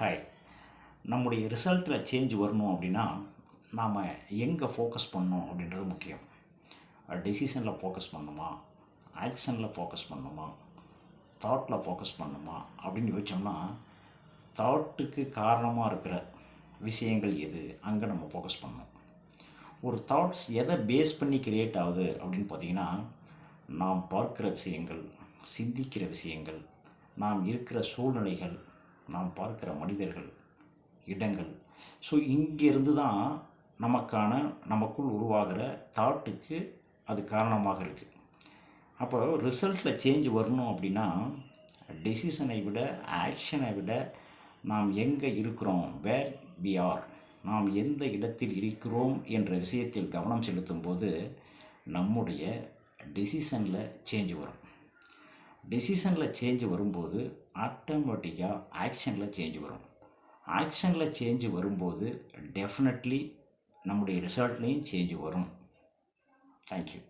Hi. நம்முடைய ரிசல்ட்டில் change வரணும் அப்படின்னா நாம் எங்கே ஃபோக்கஸ் பண்ணணும் அப்படின்றது முக்கியம். டெசிஷனில் ஃபோக்கஸ் பண்ணணுமா, ஆக்ஷனில் ஃபோக்கஸ் பண்ணணுமா, தாட்டில் ஃபோக்கஸ் பண்ணணுமா அப்படின்னு யோசிச்சோம்னா, தாட்டுக்கு காரணமாக இருக்கிற விஷயங்கள் எது, அங்கே நம்ம ஃபோக்கஸ் பண்ணணும். ஒரு தாட்ஸ் எதை பேஸ் பண்ணி கிரியேட் ஆகுது அப்படின்னு பார்த்திங்கன்னா, நாம் பார்க்குற விஷயங்கள், சிந்திக்கிற விஷயங்கள், நாம் இருக்கிற சூழ்நிலைகள், நாம் பார்க்குற மனிதர்கள், இடங்கள். ஸோ இங்கேருந்து தான் நமக்குள் உருவாகிற தாட்டுக்கு அது காரணமாக இருக்குது. அப்போ ரிசல்ட்டில் சேஞ்ச் வரணும் அப்படின்னா டெசிஷனை விட, ஆக்ஷனை விட நாம் எங்கே இருக்கிறோம், வேர் வி ஆர், நாம் எந்த இடத்தில் இருக்கிறோம் என்ற விஷயத்தில் கவனம் செலுத்தும்போது நம்முடைய டெசிஷனில் சேஞ்ச் வரும். டெசிஷனில் சேஞ்ச் வரும்போது ஆட்டோமேட்டிக்காக ஆக்ஷனில் சேஞ்ச் வரும். ஆக்ஷனில் சேஞ்ச் வரும்போது டெஃபினெட்லி நம்முடைய ரிசல்ட்லேயும் சேஞ்ச் வரும். தேங்க்யூ.